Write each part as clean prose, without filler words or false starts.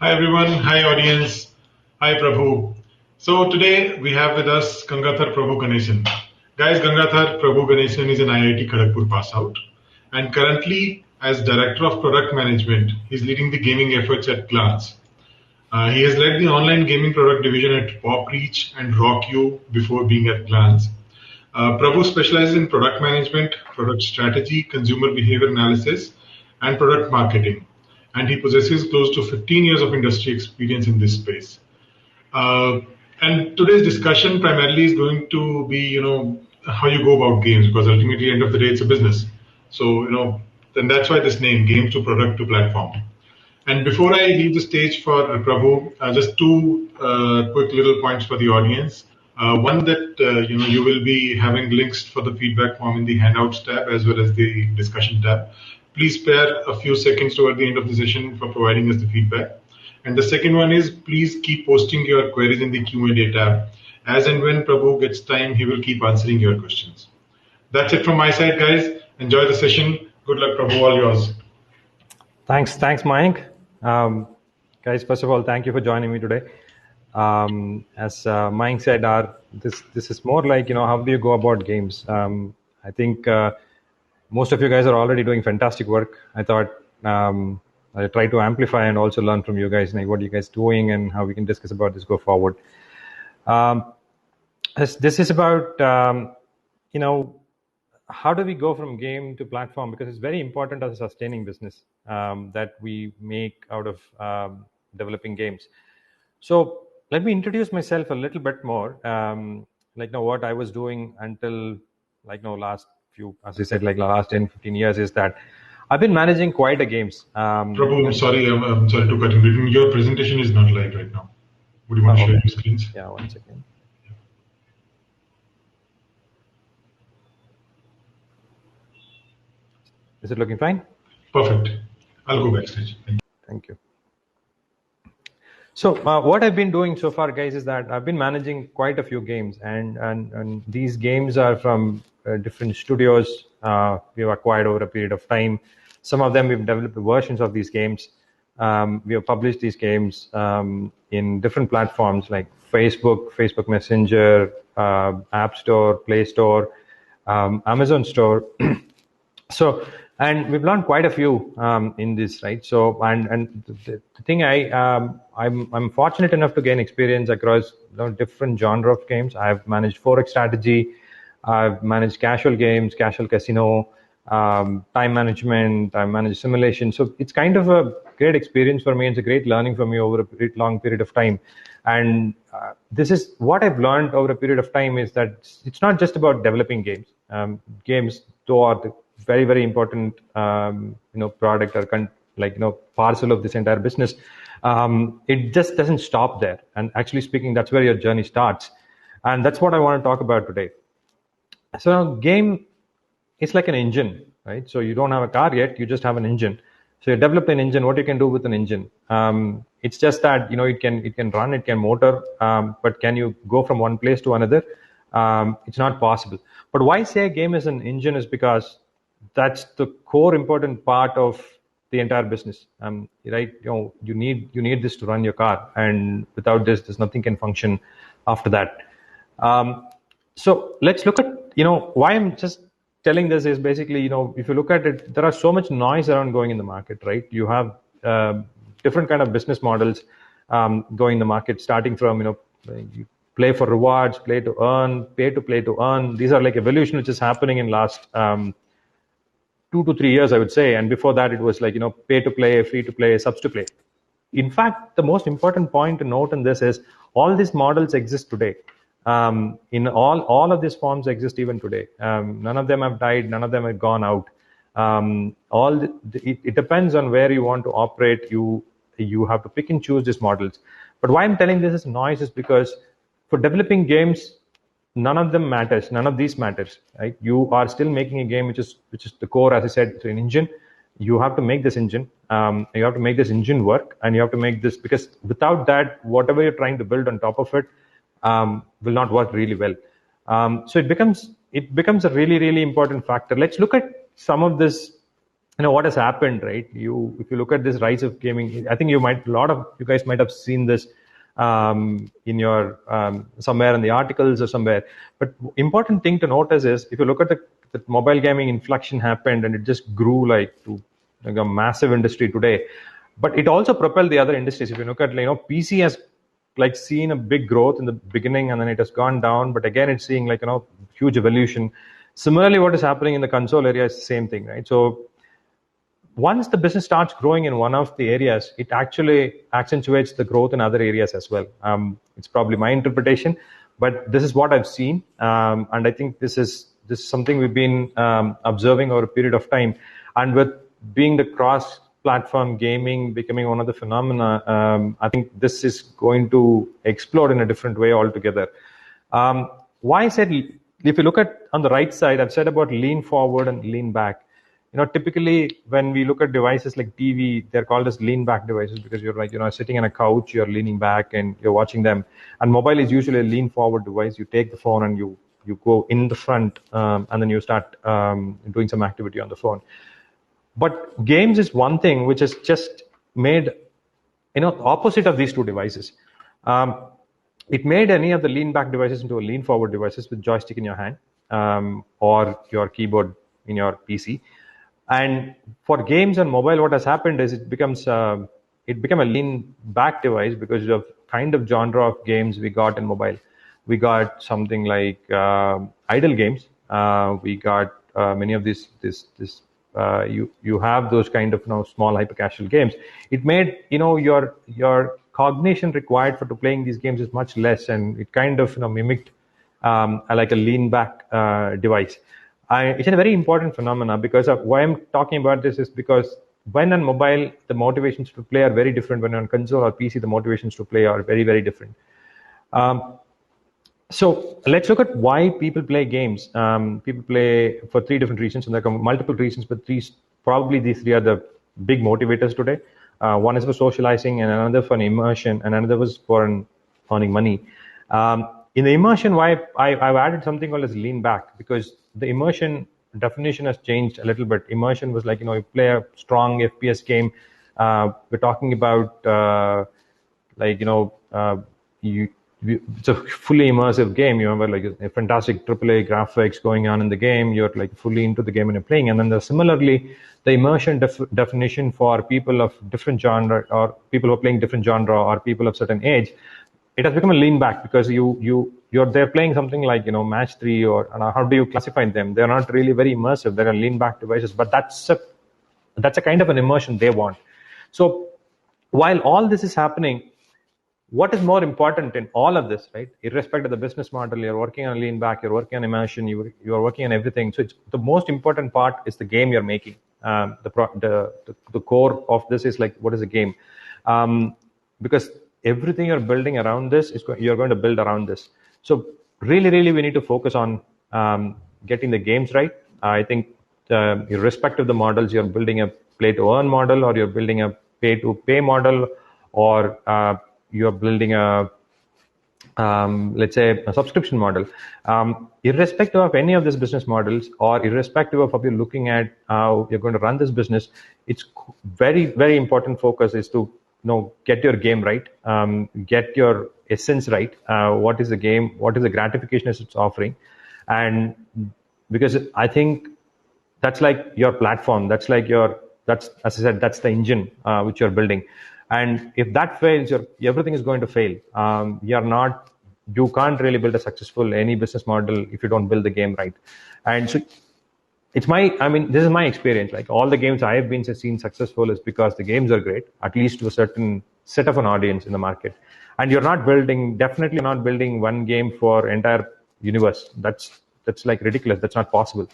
Hi everyone, hi audience, hi Prabhu. So today we have with us Gangathar Prabhu Ganesan. Guys, Gangathar Prabhu Ganesan is an IIT Kharagpur pass out and currently as Director of Product Management, he's leading the gaming efforts at Glance. He has led the online gaming product division at PopReach and RockU before being at Glance. Prabhu specializes in product management, product strategy, consumer behavior analysis, and product marketing. And he possesses close to 15 years of industry experience in this space. Uh, and today's discussion primarily is going to be, how you go about games, because ultimately, end of the day, it's a business. So, then that's why this name, game to product to platform. And before I leave the stage for Prabhu, just two quick little points for the audience. One that you will be having links for the feedback form in the handouts tab as well as the discussion tab. Please spare a few seconds toward the end of the session for providing us the feedback. And the second one is please keep posting your queries in the Q&A tab. As and when Prabhu gets time, he will keep answering your questions. That's it from my side, guys. Enjoy the session. Good luck, Prabhu. All yours. Thanks, Mayank. Guys, first of all, thank you for joining me today. As Mayank said, this is more like, how do you go about games? I think most of you guys are already doing fantastic work. I thought I'll try to amplify and also learn from you guys, like what you guys doing and how we can discuss about this go forward. This is about, how do we go from game to platform? Because it's very important as a sustaining business that we make out of developing games. So let me introduce myself a little bit more. What I was doing until last few, as I said, last 10, 15 years is that I've been managing quite a games. Prabhu, I'm sorry to cut in between. Your presentation is not live right now. Would you want to share your screens? Yeah, one second. Is it looking fine? Perfect. I'll go backstage. Thank you. So what I've been doing so far, guys, is that I've been managing quite a few games, and these games are from different studios we've acquired over a period of time. Some of them we've developed versions of these games. We have published these games in different platforms like Facebook Messenger, App Store, Play Store, Amazon Store. And we've learned quite a few in this, right? So, and the thing I'm fortunate enough to gain experience across different genre of games. I've managed Forex strategy, I've managed casual games, casual casino, time management, I managed simulation. So it's kind of a great experience for me. It's a great learning for me over a long period of time. And this is what I've learned over a period of time is that it's not just about developing games. Games, though, are the very, very important, product or parcel of this entire business. It just doesn't stop there. And actually speaking, that's where your journey starts. And that's what I want to talk about today. So game is like an engine, right? So you don't have a car yet, you just have an engine. So you develop an engine, what you can do with an engine. It's just that, it can run, it can motor, but can you go from one place to another? It's not possible. But why say a game is an engine is because that's the core important part of the entire business, right? You need this to run your car, and without this, there's nothing can function after that. So let's look at, why I'm just telling this is basically, if you look at it, there are so much noise around going in the market, right? You have different kind of business models going in the market, starting from, you play for rewards, play to earn, pay to play to earn. These are like evolution which is happening in last 2 to 3 years, I would say. And before that, it was like, pay to play, free to play, subs to play. In fact, the most important point to note in this is all these models exist today. In all of these forms exist even today. None of them have died. None of them have gone out. It depends on where you want to operate. You have to pick and choose these models. But why I'm telling this is noise is because for developing games, none of them matters. None of these matters, right? You are still making a game which is the core, as I said, it's an engine. You have to make this engine. You have to make this engine work, and you have to make this, because without that, whatever you're trying to build on top of it will not work really well. So it becomes a really, really important factor. Let's look at some of this what has happened, right? If you look at this rise of gaming, I think a lot of you guys might have seen this in your somewhere in the articles or somewhere. But important thing to notice is if you look at the mobile gaming inflection happened and it just grew like a massive industry today. But it also propelled the other industries. If you look at PC has like seen a big growth in the beginning and then it has gone down, but again it's seeing huge evolution. Similarly, what is happening in the console area is the same thing, right? So once the business starts growing in one of the areas, it actually accentuates the growth in other areas as well. It's probably my interpretation, but this is what I've seen, and I think this is something we've been observing over a period of time. And with being the cross-platform gaming becoming one of the phenomena, I think this is going to explode in a different way altogether. Why I said, if you look at on the right side, I've said about lean forward and lean back. Typically when we look at devices like TV, they're called as lean back devices because you're sitting on a couch, you're leaning back and you're watching them. And mobile is usually a lean forward device. You take the phone and you go in the front, and then you start doing some activity on the phone. But games is one thing which has just made, opposite of these two devices. It made any of the lean back devices into a lean forward devices with joystick in your hand, or your keyboard in your PC. And for games and mobile, what has happened is it became a lean back device because of kind of genre of games we got in mobile. We got something like idle games. We got many of these. You have those kind of small hyper casual games. It made your cognition required for playing these games is much less, and it kind of mimicked like a lean back device. It's a very important phenomena because of why I'm talking about this is because when on mobile, the motivations to play are very different. When on console or PC, the motivations to play are very, very different. So let's look at why people play games. People play for three different reasons, and there are multiple reasons, but probably these three are the big motivators today. One is for socializing, and another for an immersion, and another was for earning money. In the immersion, why I've added something called as lean back, because the immersion definition has changed a little bit. Immersion was like, you play a strong FPS game. We're talking about it's a fully immersive game. You have like a fantastic AAA graphics going on in the game. You're like fully into the game and you're playing. And then similarly, the immersion definition for people of different genre, or people who are playing different genre, or people of certain age, it has become a lean back because they're playing something like match 3 or how do you classify them? They're not really very immersive. They're lean back devices, but that's a kind of an immersion they want. So while all this is happening, what is more important in all of this, right? Irrespective of the business model, you're working on lean back, you're working on immersion, you are working on everything. So the most important part is the game you're making. The core of this is like, what is a game? Because everything you're building around this you're going to build around this. So really, really, we need to focus on getting the games right. I think irrespective of the models, you're building a play to earn model, or you're building a pay to pay model, or you're building let's say a subscription model. Irrespective of any of these business models, or irrespective of how you're looking at how you're going to run this business, it's very, very important focus is to get your game right, get your essence right. What is the game? What is the gratification it's offering? And because I think that's like your platform. That's as I said, that's the engine which you're building. And if that fails, everything is going to fail. You can't really build a successful any business model if you don't build the game right. And so this is my experience. Like all the games I have seen successful is because the games are great, at least to a certain set of an audience in the market. And definitely not building one game for entire universe. That's like ridiculous. That's not possible.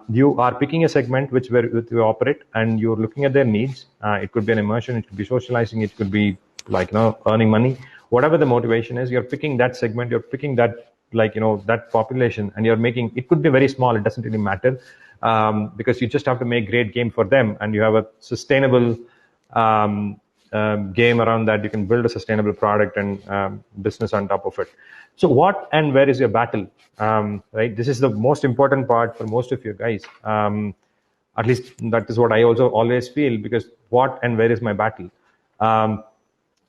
You are picking a segment which you operate, and you're looking at their needs. It could be an immersion, it could be socializing, it could be like earning money. Whatever the motivation is, you're picking that segment, you're picking that that population, and you're making it. Could be very small, it doesn't really matter, because you just have to make great game for them, and you have a sustainable game around that. You can build a sustainable product and business on top of it. So what and where is your battle? Right, this is the most important part for most of you guys. At least that is what I also always feel, because what and where is my battle? Am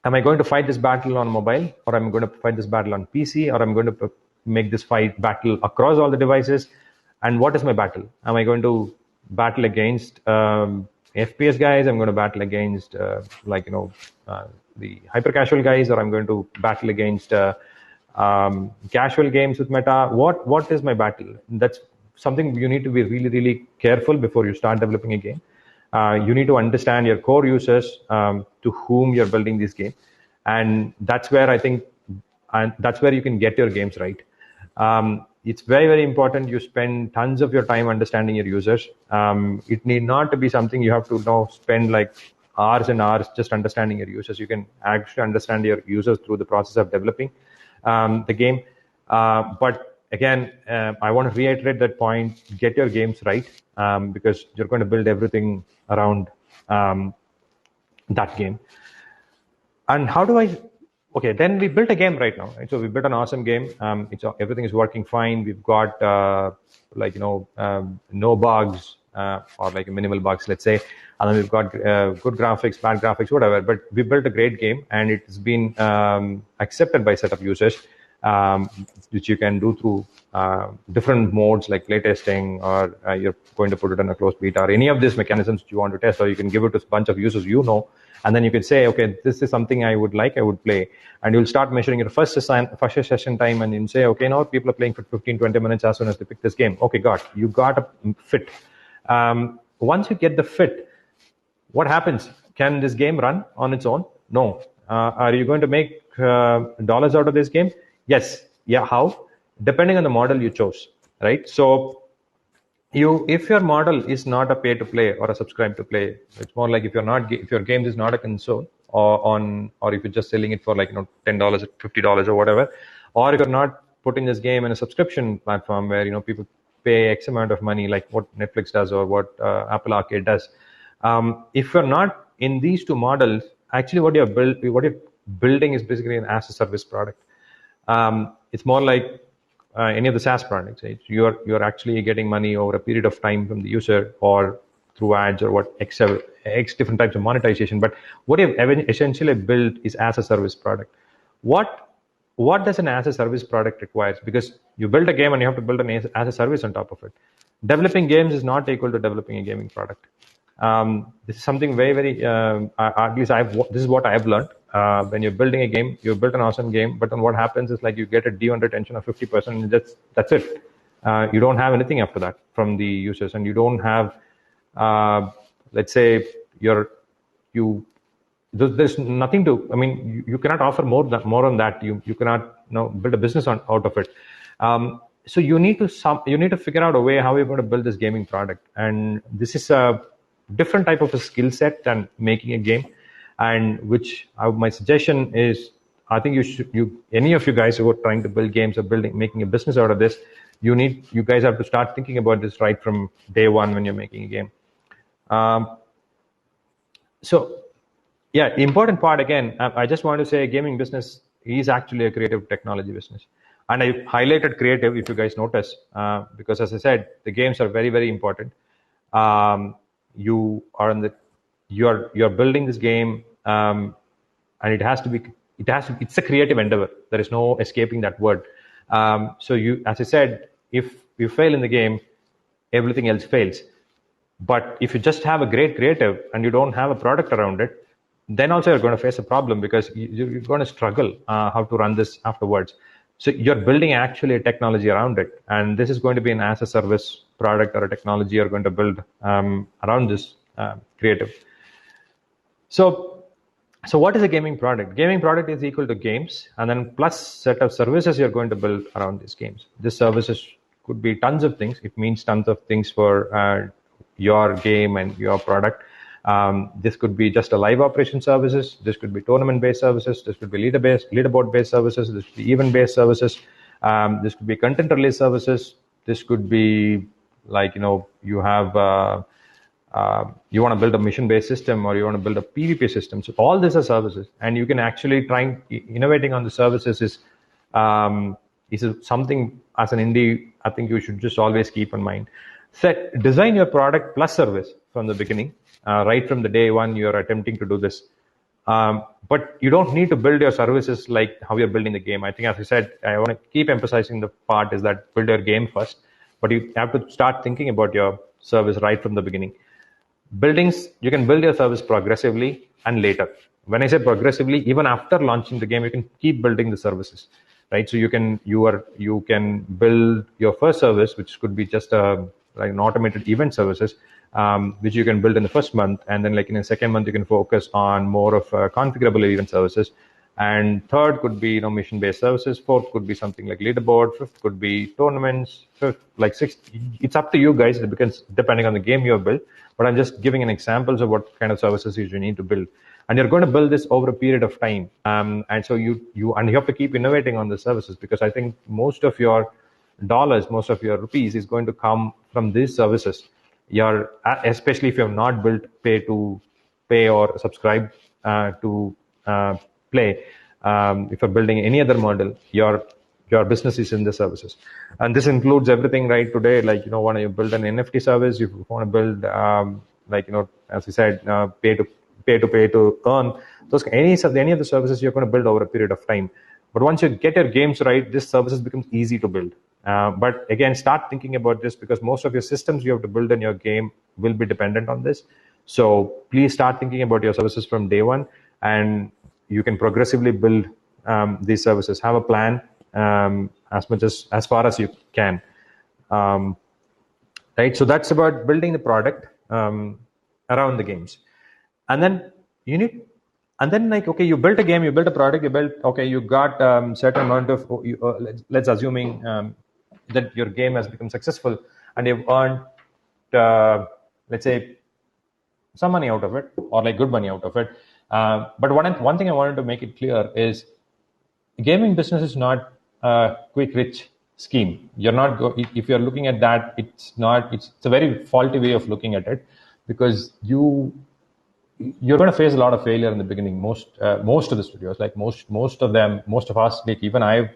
I going to fight this battle on mobile, or am I going to fight this battle on PC, or am I going to make this fight battle across all the devices? And what is my battle? Am I going to battle against FPS guys? I'm going to battle against the hyper casual guys, or I'm going to battle against casual games with meta. What is my battle? That's something you need to be really, really careful before you start developing a game. You need to understand your core users, to whom you're building this game, and that's where I think, and that's where you can get your games right. It's very, very important you spend tons of your time understanding your users. It need not to be something you have to spend like hours and hours just understanding your users. You can actually understand your users through the process of developing the game. But again, I want to reiterate that point: get your games right, because you're going to build everything around that game. And how do I? Okay, then we built a game right now. Right? So we built an awesome game. Everything is working fine. We've got no bugs, or like minimal bugs, let's say. And then we've got good graphics, bad graphics, whatever. But we built a great game, and it's been accepted by a set of users, which you can do through different modes like playtesting, or you're going to put it in a closed beta, or any of these mechanisms that you want to test, or you can give it to a bunch of users and then you can say, okay, this is something I would play. And you'll start measuring your first session time, and you say, okay, now people are playing for 15-20 minutes as soon as they pick this game. Okay, you got a fit. Once you get the fit, what happens? Can this game run on its own? No. Are you going to make dollars out of this game? Yes. Yeah. How? Depending on the model you chose, right? So if your model is not a pay to play or a subscribe to play, it's more like if your game is not a console, or if you're just selling it for like $10 or $50 or whatever, or if you're not putting this game in a subscription platform where people pay X amount of money, like what Netflix does or what Apple Arcade does. If you're not in these two models, actually what you're building is basically an as a service product. It's more like any of the SaaS products. Right? You're actually getting money over a period of time from the user, or through ads, or X different types of monetization. But what you've essentially built is as a service product. What does an as a service product requires? Because you build a game and you have to build an as a service on top of it. Developing games is not equal to developing a gaming product. This is something very, very, at least this is what I've learned. When you're building a game, you built an awesome game, but then what happens is like you get a D1 retention of 50%, and that's it. You don't have anything after that from the users, and you don't have, let's say, there's nothing to. I mean, you cannot offer more on that. You cannot build a business out of it. So you need to figure out a way how you're going to build this gaming product, and this is a different type of a skill set than making a game. And my suggestion is, I think any of you guys who are trying to build games or making a business out of this, you guys have to start thinking about this right from day one when you're making a game. So yeah, the important part again, I just want to say gaming business is actually a creative technology business. And I highlighted creative, if you guys notice, because as I said, the games are very, very important. You're building this game, and it's a creative endeavor. There is no escaping that word. So as I said, if you fail in the game, everything else fails. But if you just have a great creative and you don't have a product around it, then also you're going to face a problem, because you're going to struggle how to run this afterwards. So you're building actually a technology around it, and this is going to be an as a service product or a technology you're going to build around this creative. So what is a gaming product? Gaming product is equal to games, and then plus set of services you're going to build around these games. These services could be tons of things. It means tons of things for your game and your product. This could be just a live operation services. This could be tournament-based services. This could be leaderboard-based services. This could be event-based services. This could be content release services. This could be like, you have, you want to build a mission-based system, or you want to build a PvP system. So all these are services, and you can actually innovating on the services is something as an indie, I think you should just always keep in mind. Design your product plus service from the beginning. Right from the day one, you're attempting to do this. But you don't need to build your services like how you're building the game. I think, as I said, I want to keep emphasizing the part is that build your game first, but you have to start thinking about your service right from the beginning. Buildings, you can build your service progressively and later. When I say progressively, even after launching the game, you can keep building the services, right? So you can build your first service, which could be just like an automated event services, which you can build in the first month, and then like in the second month you can focus on more of configurable event services, and third could be mission based services, fourth could be something like leaderboard, fifth could be tournaments, fifth like sixth. It's up to you guys because depending on the game you have built, but I'm just giving an examples of what kind of services you need to build, and you're going to build this over a period of time. And so you have to keep innovating on the services, because I think most of your dollars, most of your rupees is going to come from these services. Especially if you have not built pay or subscribe to play. If you're building any other model, your business is in the services, and this includes everything right today. Like want to build an NFT service, if you want to build as I said, pay to earn, those any of the services you're going to build over a period of time. But once you get your games right, this services becomes easy to build. But again, start thinking about this, because most of your systems you have to build in your game will be dependent on this. So please start thinking about your services from day one, and you can progressively build these services. Have a plan as far as you can. Right. So that's about building the product around the games, and then okay, you built a game, you built a product, you got certain amount of let's assuming that your game has become successful and you've earned let's say some money out of it, or like good money out of it. But one thing I wanted to make it clear is gaming business is not a quick rich scheme. You're not if you're looking at that, it's a very faulty way of looking at it, because you're going to face a lot of failure in the beginning. Most of the studios, like most of us, like even I've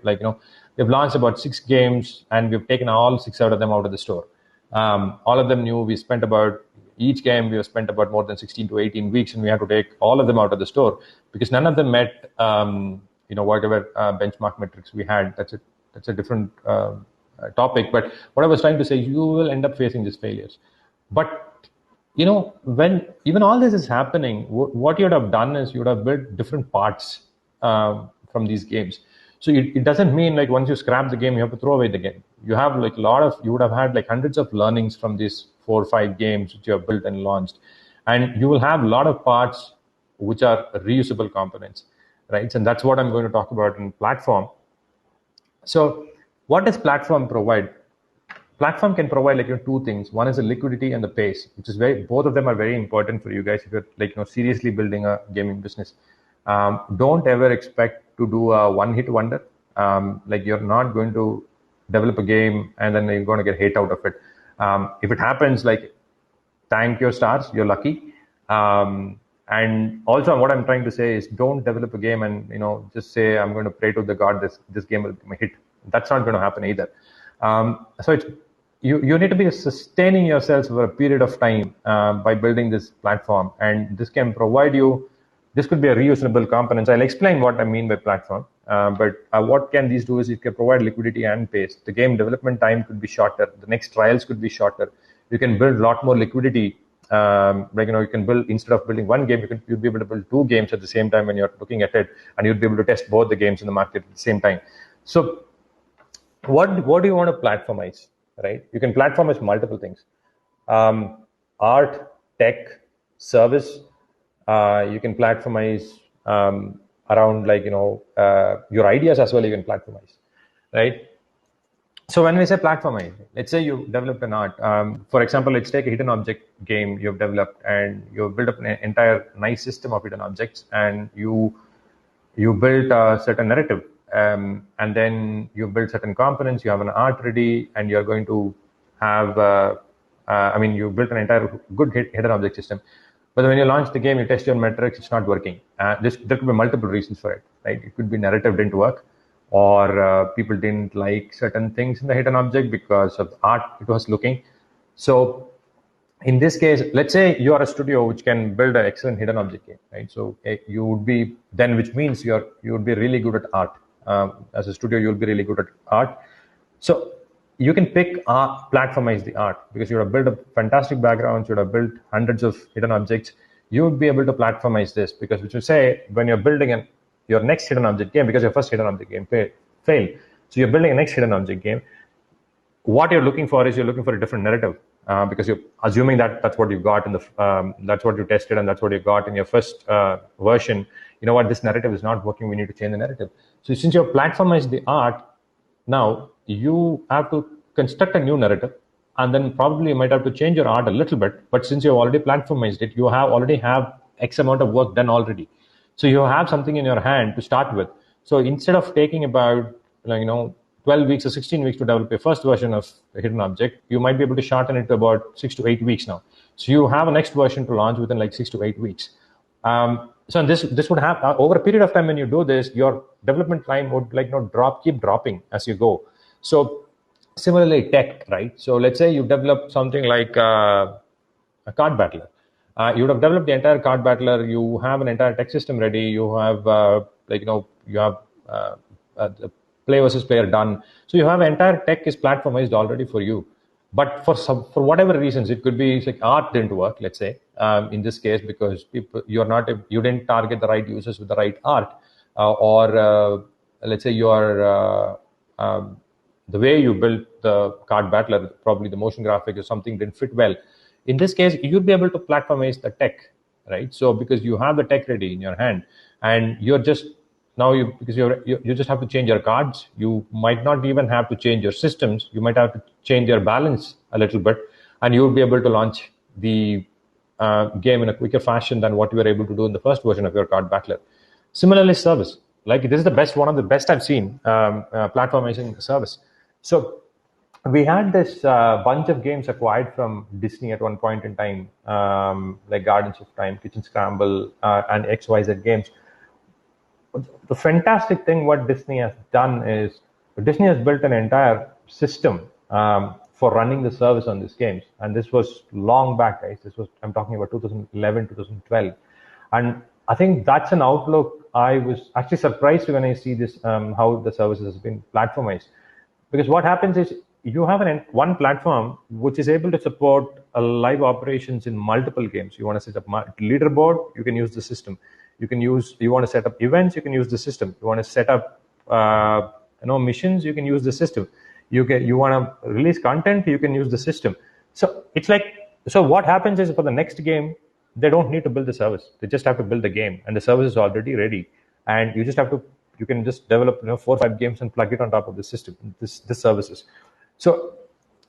we've launched about 6 games and we've taken all 6 out of them out of the store. All of them new. We spent about each game we have spent about more than 16 to 18 weeks, and we had to take all of them out of the store because none of them met whatever benchmark metrics we had. That's a different topic. But what I was trying to say, you will end up facing these failures. But when even all this is happening, what you would have done is you would have built different parts from these games. So it doesn't mean like once you scrap the game, you have to throw away the game. You have like you would have had like hundreds of learnings from these 4 or 5 games which you have built and launched. And you will have a lot of parts which are reusable components, right? And that's what I'm going to talk about in platform. So what does platform provide? Platform can provide like 2 things. One is the liquidity and the pace, which is both of them are very important for you guys if you're seriously building a gaming business. Don't ever expect to do a one-hit wonder. Like you're not going to develop a game and then you're going to get hate out of it. If it happens, like thank your stars, you're lucky. And also what I'm trying to say is don't develop a game and just say I'm going to pray to the god this game will be a hit. That's not going to happen either. So you need to be sustaining yourselves for a period of time by building this platform, and this can provide you. This could be a reusable components. I'll explain what I mean by platform. But what can these do is it can provide liquidity and pace. The game development time could be shorter. The next trials could be shorter. You can build a lot more liquidity. You can build, instead of building one game, you'd be able to build 2 games at the same time when you're looking at it, and you'd be able to test both the games in the market at the same time. So what do you want to platformize, right? You can platformize multiple things. Art, tech, service. You can platformize around your ideas as well. You can platformize, right? So when we say platformize, let's say you developed an art. For example, let's take a hidden object game you've developed, and you've built up an entire nice system of hidden objects, and you built a certain narrative. And then you build certain components, you have an art ready, and you're going to have, you built an entire good hidden object system. But when you launch the game, you test your metrics, it's not working. There could be multiple reasons for it, right? It could be narrative didn't work, or people didn't like certain things in the hidden object because of the art it was looking. So in this case, let's say you are a studio which can build an excellent hidden object game, right? So you would be then, which means you would be really good at art. As a studio, you'll be really good at art. So you can pick art, platformize the art, because you would have built a fantastic background, you would have built hundreds of hidden objects. You would be able to platformize this, because which you say when you're building your next hidden object game, because your first hidden object game failed. So you're building a next hidden object game. What you're looking for is you're looking for a different narrative, because you're assuming that that's what you got in the that's what you tested and that's what you got in your first version. You know what, this narrative is not working, we need to change the narrative. So since you've platformized the art, now you have to construct a new narrative, and then probably you might have to change your art a little bit. But since you've already platformized it, you already have X amount of work done already. So you have something in your hand to start with. So instead of taking about 12 weeks or 16 weeks to develop your first version of a hidden object, you might be able to shorten it to about 6 to 8 weeks now. So you have a next version to launch within like 6 to 8 weeks. So this would have over a period of time. When you do this, your development time would keep dropping as you go. So similarly, tech, right? So let's say you develop something like a card battler. You would have developed the entire card battler. You have an entire tech system ready. You have you have the play versus player done. So you have entire tech is platformized already for you. But for whatever reasons, it could be like art didn't work, let's say, in this case, because you didn't target the right users with the right art, or let's say the way you built the card battler, probably the motion graphic or something didn't fit well. In this case, you'd be able to platformize the tech, right? So because you have the tech ready in your hand, and you're just because you just have to change your cards. You might not even have to change your systems. You might have to change your balance a little bit, and you'll be able to launch the game in a quicker fashion than what you were able to do in the first version of your card battler. Similarly, service, like this is one of the best I've seen, platformizing service. So we had this bunch of games acquired from Disney at one point in time, like Gardens of Time, Kitchen Scramble, and XYZ games. The fantastic thing what Disney has done is Disney has built an entire system for running the service on these games, and this was long back, guys. I'm talking about 2011, 2012, and I think that's an outlook. I was actually surprised when I see this, how the services has been platformized, because what happens is you have one platform which is able to support live operations in multiple games. You want to set up leaderboard, you can use the system. You want to set up events, you can use the system. You want to set up missions, you can use the system. You want to release content, you can use the system. So it's like, so what happens is for the next game, they don't need to build the service. They just have to build the game, and the service is already ready. And you can just develop 4 or 5 games and plug it on top of the system, this services. So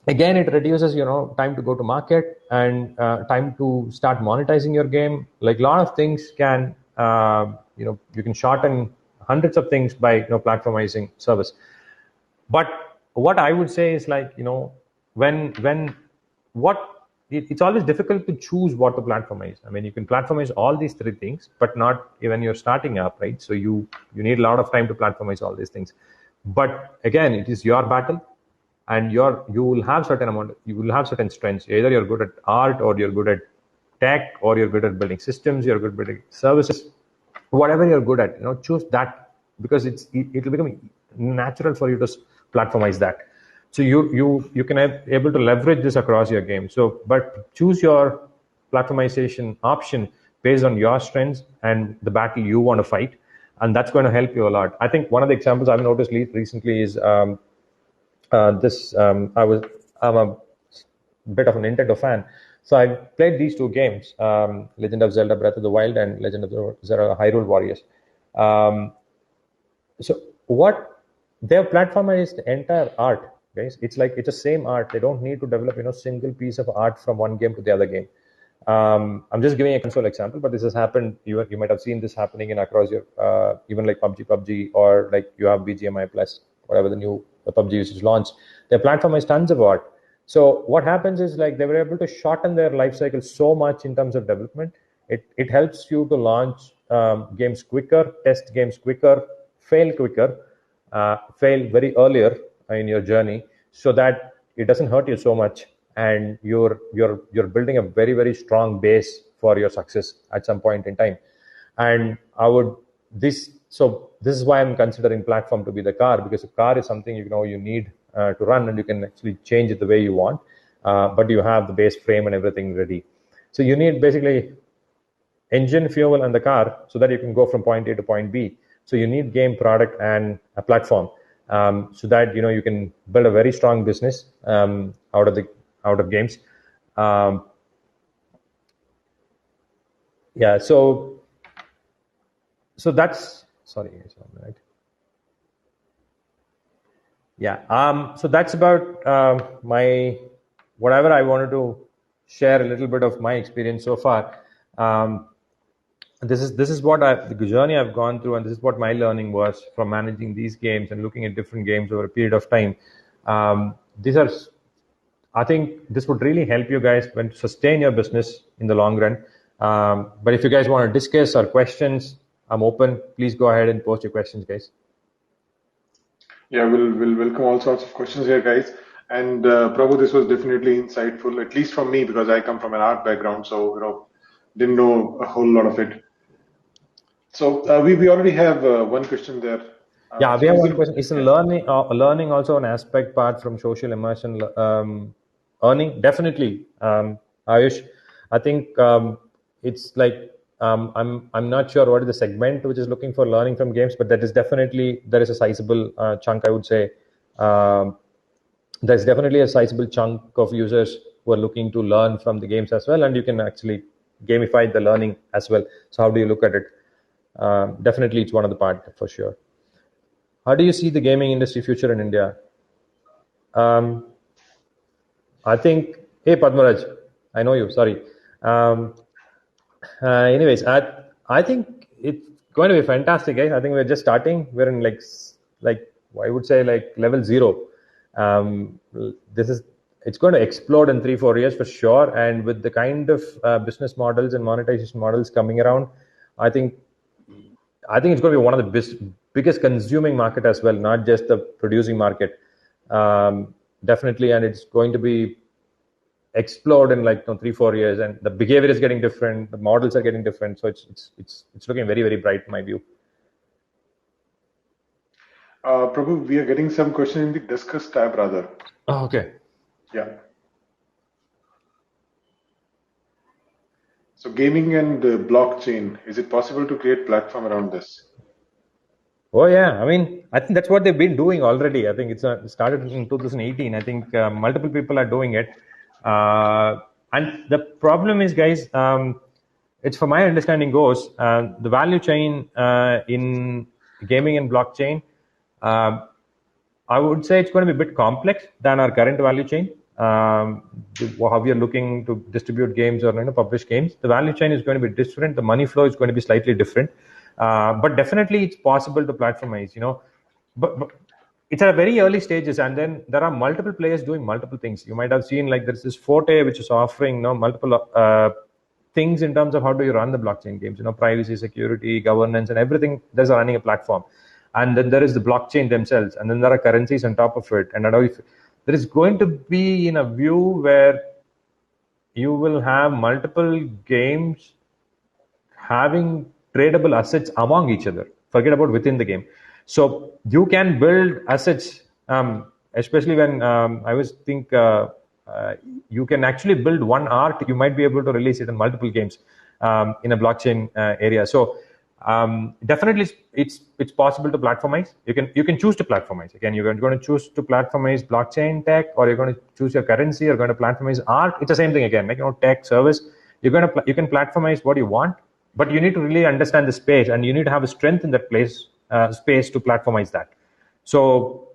again, it reduces time to go to market and time to start monetizing your game. Like a lot of things can you can shorten hundreds of things by platformizing service. But what I would say is it's always difficult to choose what to platformize. I mean, you can platformize all these 3 things, but not when you're starting up, right? So you need a lot of time to platformize all these things. But again, it is your battle, and you will have certain strengths. Either you're good at art, or you're good at tech, or you're good at building systems, you're good at building services. Whatever you're good at, choose that, because it will become natural for you to platformize that. So you can able to leverage this across your game. So, but choose your platformization option based on your strengths and the battle you want to fight, and that's going to help you a lot. I think one of the examples I've noticed recently is I'm a bit of a Nintendo fan, so I played these 2 games, Legend of Zelda Breath of the Wild and Legend of Zelda Hyrule Warriors. So what their platform is the entire art, guys. It's the same art. They don't need to develop single piece of art from one game to the other game. I'm just giving a console example, but this has happened. You might have seen this happening across your even like PUBG, or like you have BGMI Plus, whatever the new PUBG users launched. Their platform has tons of art. So what happens is they were able to shorten their life cycle so much in terms of development. It helps you to launch games quicker, test games quicker, fail quicker, fail very earlier in your journey, so that it doesn't hurt you so much and you're building a very, very strong base for your success at some point in time. And this is why I'm considering platform to be the car, because a car is something you need to run, and you can actually change it the way you want, but you have the base frame and everything ready. So you need basically engine, fuel, and the car so that you can go from point A to point B. So you need game, product, and a platform, so that you can build a very strong business out of games. Yeah. So that's sorry. Right. Yeah. So that's about my whatever I wanted to share a little bit of my experience so far. This is what the journey I've gone through, and this is what my learning was from managing these games and looking at different games over a period of time. I think this would really help you guys when to sustain your business in the long run. But if you guys want to discuss or questions, I'm open. Please go ahead and post your questions, guys. Yeah, we'll welcome all sorts of questions here, guys. And Prabhu, this was definitely insightful, at least for me, because I come from an art background, so didn't know a whole lot of it. So we already have one question there. Yeah, we have one question. Is learning also an aspect part from social immersion earning? Definitely, Ayush. I think it's like I'm not sure what is the segment which is looking for learning from games, but there is a sizable chunk, I would say. There's definitely a sizable chunk of users who are looking to learn from the games as well, and you can actually gamify the learning as well. So how do you look at it? Definitely, it's one of the part for sure. How do you see the gaming industry future in India? I think, hey Padmaraj, I know you. Sorry. Anyways, I think it's going to be fantastic, guys. I think we're just starting. We're in like I would say like level 0. It's going to explode in 3-4 years for sure. And with the kind of business models and monetization models coming around, I think it's going to be one of the biggest consuming market as well, not just the producing market. Definitely, and it's going to be explode in like 3-4 years, and the behavior is getting different, the models are getting different, so it's looking very, very bright in my view. Prabhu, we are getting some question in the discuss tab rather. Oh, okay. Yeah. So gaming and blockchain, is it possible to create platform around this? Oh yeah, I mean, I think that's what they've been doing already. I think it started in 2018. I think multiple people are doing it. And the problem is, guys, it's for my understanding goes, the value chain in gaming and blockchain, I would say it's going to be a bit complex than our current value chain. How we are looking to distribute games or publish games, the value chain is going to be different. The money flow is going to be slightly different, but definitely it's possible to platformize. But it's at very early stages, and then there are multiple players doing multiple things. You might have seen like there's this Forte which is offering multiple things in terms of how do you run the blockchain games. Privacy, security, governance, and everything. There's running a platform. And then there is the blockchain themselves, and then there are currencies on top of it. And there is going to be in a view where you will have multiple games having tradable assets among each other. Forget about within the game. So you can build assets, especially when I was think you can actually build one art. You might be able to release it in multiple games in a blockchain area. So definitely it's possible to platformize. You can choose to platformize. Again, you're going to choose to platformize blockchain tech, or you're going to choose your currency, or going to platformize art. It's the same thing again, like tech service. You can platformize what you want, but you need to really understand the space, and you need to have a strength in that space to platformize that. So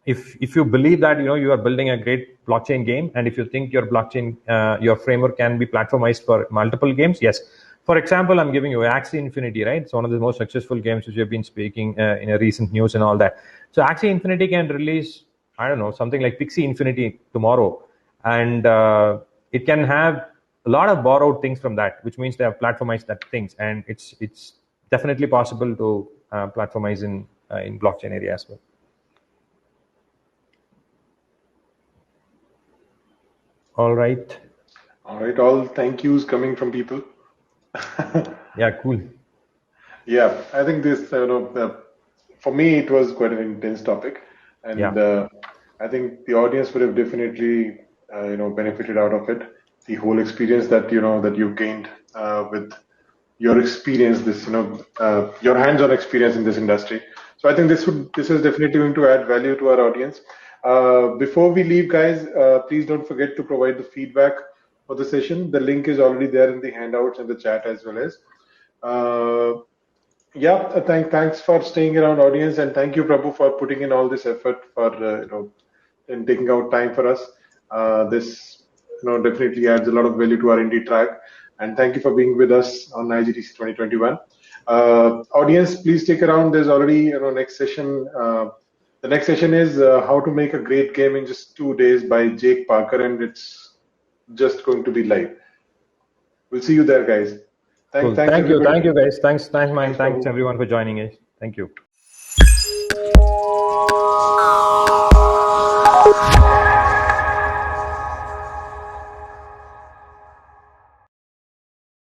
if you believe that you are building a great blockchain game, and if you think your blockchain your framework can be platformized for multiple games, yes. For example, I'm giving you Axie Infinity, right? It's one of the most successful games which we have been speaking in a recent news and all that. So Axie Infinity can release, I don't know, something like Pixie Infinity tomorrow, and it can have a lot of borrowed things from that, which means they have platformized that things, and it's definitely possible to platformize in blockchain area as well. All right. All right, all thank yous coming from people. Yeah, cool. Yeah, I think this, for me, it was quite an intense topic, Yeah. and I think the audience would have definitely, benefited out of it. The whole experience that that you've gained with your experience, your hands-on experience in this industry. So I think this is definitely going to add value to our audience. Before we leave, guys, please don't forget to provide the feedback for the session. The link is already there in the handouts and the chat as well as. Yeah, thanks for staying around, audience, and thank you, Prabhu, for putting in all this effort for and taking out time for us. This definitely adds a lot of value to our indie track, and thank you for being with us on IGDC 2021. Audience, please stick around. There's already next session. The next session is how to make a great game in just 2 days by Jake Parker, and it's just going to be live. We'll see you there, guys. Cool. Thanks Thank you. everybody. Thank you, guys. Thanks, Mike. Thanks, Thanks, Prabhu. everyone, for joining us. Thank you.